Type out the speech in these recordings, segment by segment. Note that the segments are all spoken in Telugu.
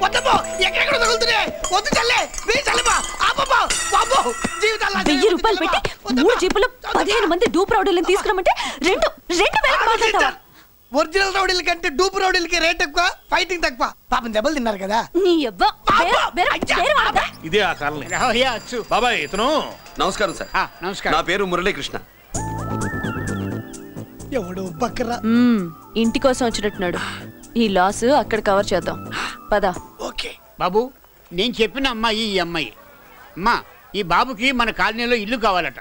వద్దమ్మో ఎక్కడెక్కడ తగులుతున్నాయి వద్దు చల్లే నీ చల్లమా అబ్బో బాబో జీవితాల్లో 1000 రూపాయలు పెట్టి 3 జీపులు 15 మంది డూప్ రౌడీలను తీసుకురమంటే రెండు మాట్లాడతావా? ఒరిజినల్ రౌడీల కంటే డూప్ రౌడీలకి రేట్ ఎక్కువ, ఫైటింగ్ తక్కువ. పాపం దెబ్బలు తిన్నారు కదా. నీ అబ్బ ఇదే ఆ కాలనీ. బాబాయ్ ఇతను. నమస్కారం సార్. నమస్కారం. నా పేరు మురళీకృష్ణ. ఎవడు బక్కరా ఇంటి కోసం వచ్చినట్టున్నాడు. ఈ లాస్ అక్కడ కవర్ చేద్దాం పద. ఓకే బాబు, నేను చెప్పిన అమ్మాయి ఈ అమ్మాయి. అమ్మా, ఈ బాబుకి మన కాలనీలో ఇల్లు కావాలట.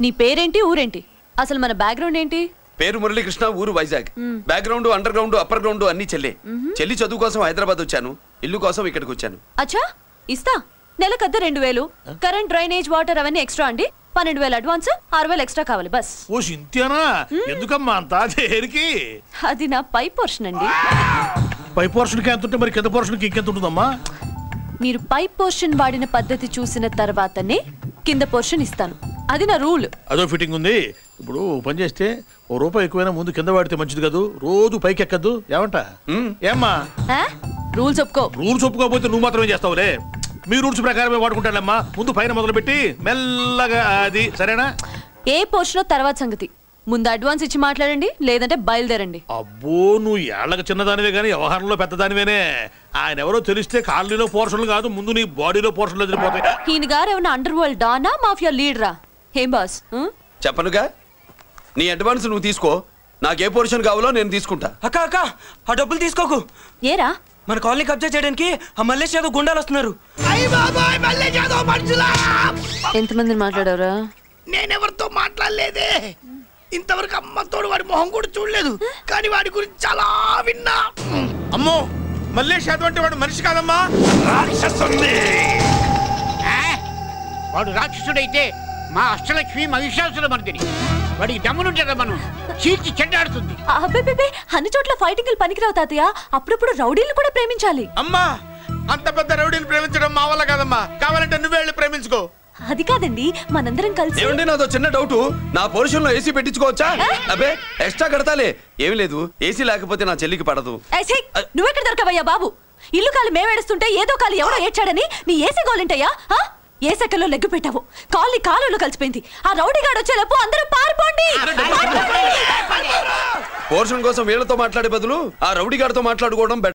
నీ పేరేంటి, ఊరేంటి, అసలు మన బ్యాక్గ్రౌండ్ ఏంటి? పేరు మురళీకృష్ణ, ఊరు Vizag. Background under ground upper ground అన్ని చెల్లి. చెల్లి చదువు కోసం హైదరాబాద్ వచ్చాను, ఇల్లు కోసం ఇక్కడికి వచ్చాను. అచ్చా, ఇస్తా. నెలకద్ద 2000, కరెంట్ డ్రైనేజ్ వాటర్ అవన్నీ ఎక్స్ట్రా అండి. 12,000 అడ్వాన్స్, 6,000 ఎక్స్ట్రా కావాలి బస్. ఓ సింత్యానా, ఎందుకమ్మా అంత దేనికి? అది నా పై పోర్షన్ అండి. పై పోర్షన్ కి ఎంత ఉంటే మరి కింద పోర్షన్ కి ఇంకెంత ఉంటుందమ్మా? మీరు పై పోర్షన్ వాడిన పద్ధతి చూసిన తర్వాతనే కింద పోర్షన్ ఇస్తాను. అది నా రూల్. అదో ఫిట్టింగ్ ఉంది. ఇప్పుడు పని చేస్తే ₹1 ఎక్కువైనా ముందు కింద వాడితే మంచిది కాదు. రోజు పైకి ఎక్కద్దు. ఏమంట ఏమ్మా? రూల్స్ ఒప్పుకో. రూల్స్ ఒప్పుకోకపోతే నువ్వు మాత్రమే చేస్తావులే. మీ రూల్స్ ప్రకారమే వాడుకుంటానమ్మా. ముందు పైన మొదలు పెట్టి మెల్లగా అది సరేనా? ఏ పోర్షన్ తర్వాత సంగతి. ముందు అడ్వాన్స్ ఇచ్చి మాట్లాడండి, లేదంటే బయలుదేరండి. అబ్బో, నువ్వు ఏళ్ళకి చిన్నదానివే కానీ వ్యవహారంలో పెద్దదానివేనే. ఆయన ఎవరో తెలిస్తే కాలనీలో పోర్షన్లు కాదు, ముందు నీ బాడీలో పోర్షన్లు ఎదిరిపోతాయి. ఈయన గారు ఏమన్నా అండర్ వరల్డ్ డానా, మాఫియా లీడరా? ఏం బాస్? చెప్పనుగా, నీ అడ్వాన్స్ నువ్వు తీసుకో. నాకు ఏ పోర్షన్ కావాలో నేను తీసుకుంటా. అక్క అక్క, ఆ డబ్బులు తీసుకోకు. ఏరా? మన కాలనీ కబ్జా చేయడానికి ఆ మల్లేష్ యాదవ్ గుండాలు వస్తున్నారు. ఎంతమందిని మాట్లాడారా? నేనెవరితో మాట్లాడలేదే. ఇంతవరకు అమ్మతోడు వాడి మొహం కూడా చూడలేదు, కానీ వాడి గురించి చాలా విన్నా. అమ్మో, మల్లేష్ యాదవ్ అంటే వాడు మనిషి కాదమ్మా, రాక్షసుని. వాడు రాక్షసుడైతే మా అష్టలక్ష్మి మహిషాసుల మర్దిని. వాడికి దమ్మునుంటే మనం చీల్చి చెడ్డాడుతుంది. అబ్బే, అన్ని చోట్ల ఫైటింగ్ పనికిరావు తాతయ్య. అప్పుడప్పుడు రౌడీలు కూడా ప్రేమించాలి. అమ్మా, అంత పెద్ద రౌడీలు ప్రేమించడం మా వల్ల కాదమ్మా. కావాలంటే నువ్వే వెళ్ళి ప్రేమించుకో. అది కాదండి, మనందరం కలిసి. ఏమండి, నాదో చిన్న డౌట్. నా పోర్షన్ లో ఏసీ పెట్టించుకోవచ్చా? అబ్బే, ఎక్స్ట్రా కడతాలే. ఏమి లేదు, ఏసీ లేకపోతే నా చెల్లికి పడదు. నువ్వెక్కడ దొరకవయ్యా బాబు? ఇల్లు కాలు మేమేడుస్తుంటే ఏదో కాలు ఎవడో ఏడ్చాడని నీ ఏసీ గోలింటయ్యా? ఏ సెకల్లో లెగ్గు పెట్టావు? కాలి కాలులో కలిసిపోయింది. ఆ రౌడీ గాడు వచ్చేలోపు అందరూ పారిపోండి. పోర్షన్ కోసం వీళ్ళతో మాట్లాడే బదులు ఆ రౌడీ గారితో మాట్లాడుకోవడం బెటర్.